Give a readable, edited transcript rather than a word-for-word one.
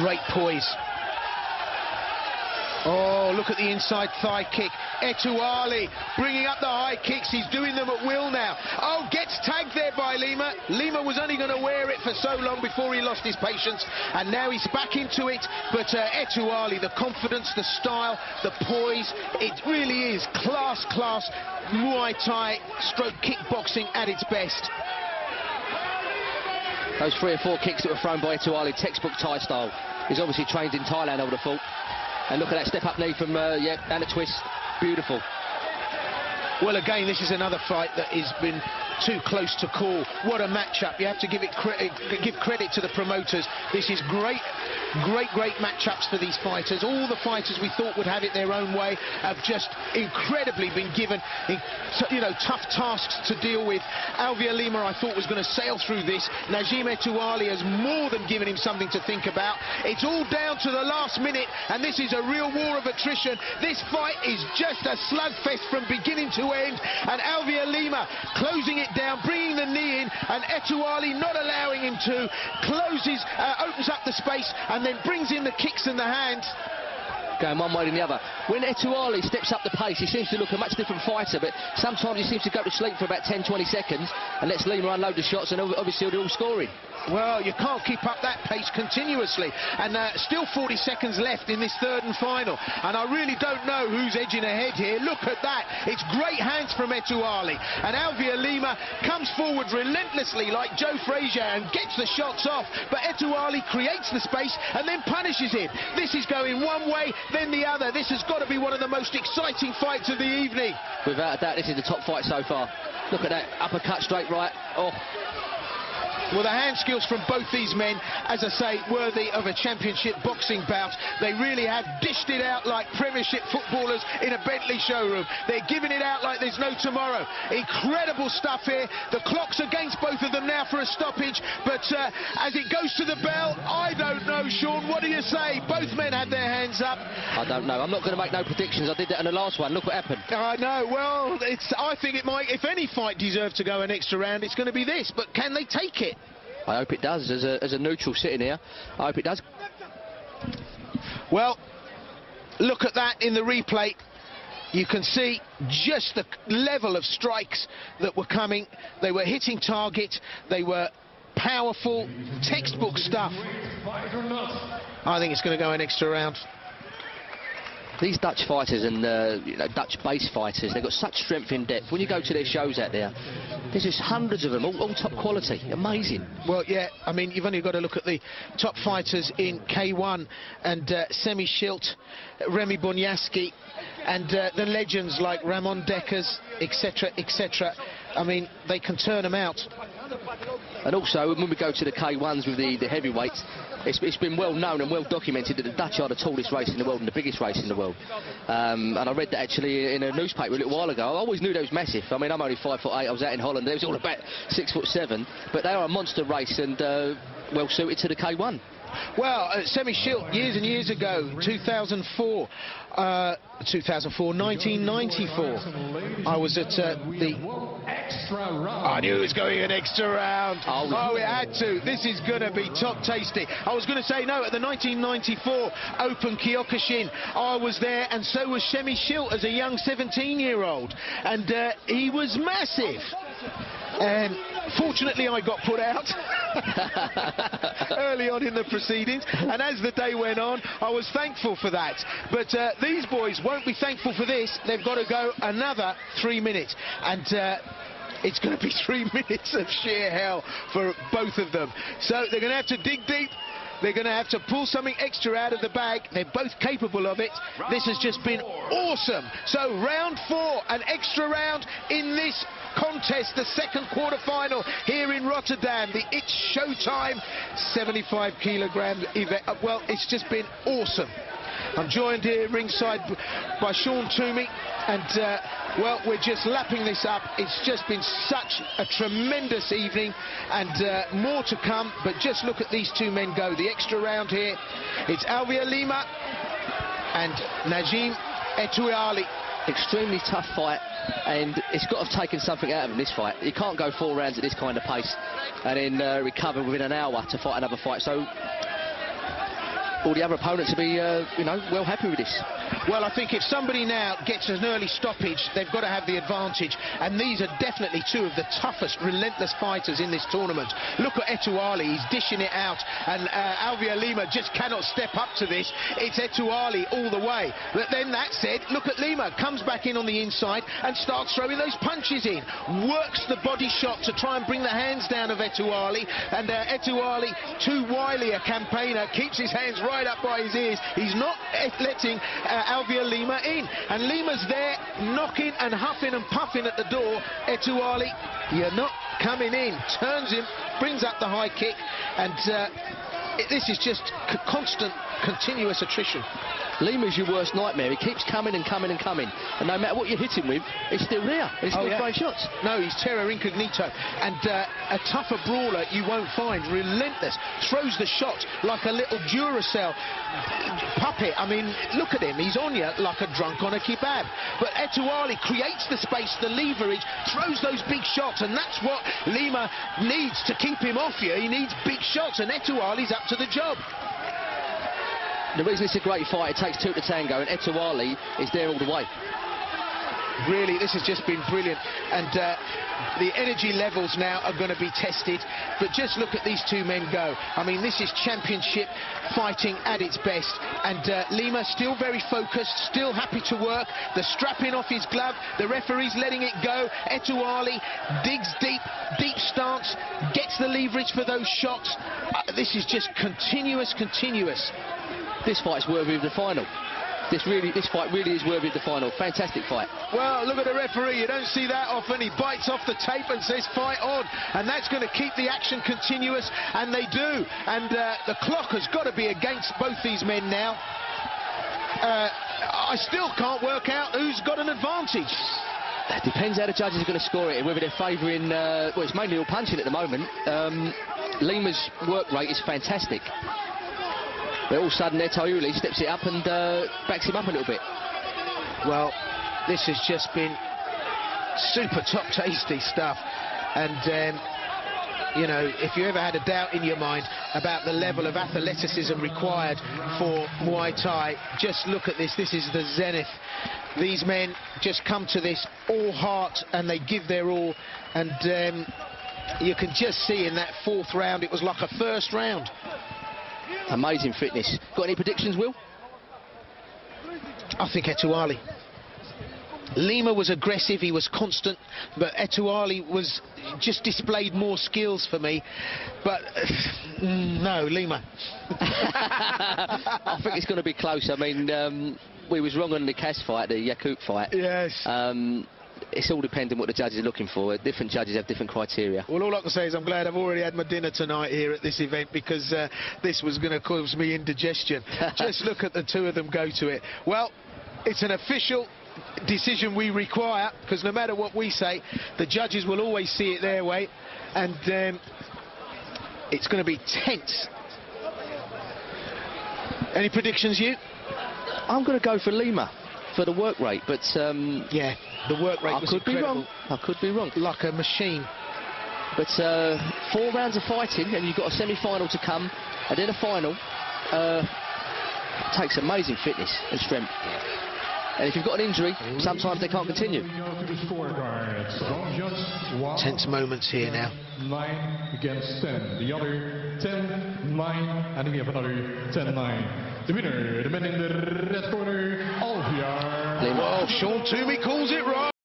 Great poise. Oh, look at the inside thigh kick. Ettouhlali bringing up the high kicks. He's doing them at will now. Oh, gets tagged there by Lima. Lima was only going to wear it for so long before he lost his patience, and now he's back into it. But Ettouhlali, the confidence, the style, the poise, it really is class Muay Thai stroke kickboxing at its best. Those 3 or 4 kicks that were thrown by Ettouhlali, textbook Thai style. He's obviously trained in Thailand, I would have thought. And look at that step-up knee from, and a twist. Beautiful. Well, again, this is another fight that has been too close to call. What a matchup. You have to give credit to the promoters. This is great matchups for these fighters. All the fighters we thought would have it their own way have just incredibly been given, tough tasks to deal with. Alviar Lima, I thought, was going to sail through this. Najim Ettouhlali has more than given him something to think about. It's all down to the last minute, and this is a real war of attrition. This fight is just a slugfest from beginning to end, and Alviar Lima closing it down, bringing the knee in, and Ettouhlali not allowing him to, opens up the space, and then brings in the kicks and the hands. Going one way and the other. When Ettouhlali steps up the pace, he seems to look a much different fighter, but sometimes he seems to go to sleep for about 10-20 seconds and lets Lima unload the shots, and obviously they're all scoring. Well, you can't keep up that pace continuously, and still 40 seconds left in this third and final, and I really don't know who's edging ahead here. Look at that. It's great hands from Ettouhlali, and Alviar Lima comes forward relentlessly like Joe Frazier and gets the shots off, but Ettouhlali creates the space and then punishes him. This is going one way, then the other. This has got to be one of the most exciting fights of the evening. Without a doubt, this is the top fight so far. Look at that, uppercut straight right. Oh. Well, the hand skills from both these men, as I say, worthy of a championship boxing bout. They really have dished it out like Premiership footballers in a Bentley showroom. They're giving it out like there's no tomorrow. Incredible stuff here. The clock's against both of them now for a stoppage, but as it goes to the bell, I don't know, Sean. What do you say? Both men had their hands up. I don't know. I'm not going to make no predictions. I did that in the last one. Look what happened. I know. Well, I think it might. If any fight deserves to go an extra round, it's going to be this. But can they take it? I hope it does. As a neutral sitting here, I hope it does. Well, look at that in the replay. You can see just the level of strikes that were coming. They were hitting target. They were powerful, textbook stuff. I think it's going to go an extra round. These Dutch fighters and Dutch-based fighters, they've got such strength in depth. When you go to their shows out there, there's just hundreds of them, all top quality. Amazing. Well, yeah, I mean, you've only got to look at the top fighters in K1 and Semi Schilt, Remy Bonyaski, and the legends like Ramon Dekkers, etc., etc. I mean, they can turn them out. And also, when we go to the K1s with the heavyweights, it's been well known and well documented that the Dutch are the tallest race in the world and the biggest race in the world. And I read that actually in a newspaper a little while ago. I always knew they was massive. I mean, I'm only 5'8". I was out in Holland. It was all about 6'7". But they are a monster race and well suited to the K1. Well, Semi Schilt years and years ago, 2004, 1994, I was at the extra round. I knew it was going an extra round. Oh, it had to. This is going to be top tasty. I was going to say no, at the 1994 Open Kyokushin, I was there, and so was Semi Schilt as a young 17-year-old, and he was massive. Fortunately, I got put out early on in the proceedings, and as the day went on, I was thankful for that. But these boys won't be thankful for this. They've got to go another 3 minutes, and it's going to be 3 minutes of sheer hell for both of them. So they're going to have to dig deep. They're going to have to pull something extra out of the bag. They're both capable of it. This has just been awesome. So round 4, an extra round in this contest, the second quarter-final here in Rotterdam. The It's Showtime 75-kilogram event. Well, it's just been awesome. I'm joined here ringside by Sean Toomey, and well, we're just lapping this up. It's just been such a tremendous evening, and more to come. But just look at these two men go. The extra round here, it's Alviar Lima and Najim Ettouhlali. Extremely tough fight, and it's got to have taken something out of him, this fight. You can't go 4 rounds at this kind of pace and then recover within an hour to fight another fight. So all the other opponents to be, you know, well happy with this. Well, I think if somebody now gets an early stoppage, they've got to have the advantage. And these are definitely two of the toughest, relentless fighters in this tournament. Look at Ettouhlali, he's dishing it out. And Alviar Lima just cannot step up to this. It's Ettouhlali all the way. But then that said, look at Lima, comes back in on the inside and starts throwing those punches in. Works the body shot to try and bring the hands down of Ettouhlali. And Ettouhlali, too wily a campaigner, keeps his hands right up by his ears. He's not letting Alviar Lima in, and Lima's there knocking and huffing and puffing at the door. Ettouhlali, you're not coming in. Turns him, brings up the high kick, and this is just constant, continuous attrition. Lima's your worst nightmare. He keeps coming and coming and coming, and no matter what you hit him with, he's still there. He's still throwing shots. No, he's terror incognito, and a tougher brawler you won't find. Relentless, throws the shot like a little Duracell puppet. I mean, look at him. He's on you like a drunk on a kebab. But Ettouhlali creates the space, the leverage, throws those big shots, and that's what Lima needs to keep him off you. He needs big shots, and Ettouhlali's up to the job. The reason it's a great fight, it takes two to tango, and Ettouhlali is there all the way. Really, this has just been brilliant, and the energy levels now are going to be tested. But just look at these two men go. I mean, this is championship fighting at its best, and Lima still very focused, still happy to work. The strapping off his glove, the referee's letting it go. Ettouhlali digs deep, deep stance, gets the leverage for those shots. This is just continuous. This fight's worthy of the final. This fight really is worthy of the final. Fantastic fight. Well, look at the referee. You don't see that often. He bites off the tape and says fight on, and that's going to keep the action continuous, and they do. And the clock has got to be against both these men now. I still can't work out who's got an advantage. It depends how the judges are going to score it, whether they're favouring, well, it's mainly all punching at the moment. Lima's work rate is fantastic. But all of a sudden, Ettouhlali steps it up and backs him up a little bit. Well, this has just been super top tasty stuff. And, you know, if you ever had a doubt in your mind about the level of athleticism required for Muay Thai, just look at this. This is the zenith. These men just come to this all heart and they give their all. And you can just see in that fourth round, it was like a first round. Amazing fitness. Got any predictions, Will? I think Ettouhlali. Lima was aggressive, he was constant, but Ettouhlali was just displayed more skills for me. But no, Lima. I think it's going to be close. I mean, we was wrong on the Cass fight, the Yakut fight. Yes. It's all depending what the judges are looking for. Different judges have different criteria. Well, all I can say is I'm glad I've already had my dinner tonight here at this event, because this was going to cause me indigestion. Just look at the two of them go to it. Well, it's an official decision we require, because no matter what we say, the judges will always see it their way, and it's going to be tense. Any predictions, you? I'm going to go for Lima for the work rate, but yeah, the work rate was incredible. I could be wrong. Like a machine. But 4 rounds of fighting, and you've got a semi-final to come, and then a final. Takes amazing fitness and strength. And if you've got an injury, sometimes they can't continue. Tense moments here now. 9 against 10. The other 10, 9, and then we have another 10-9. The winner, the man in the red corner, Alviar. Well, Sean Toomey calls it right.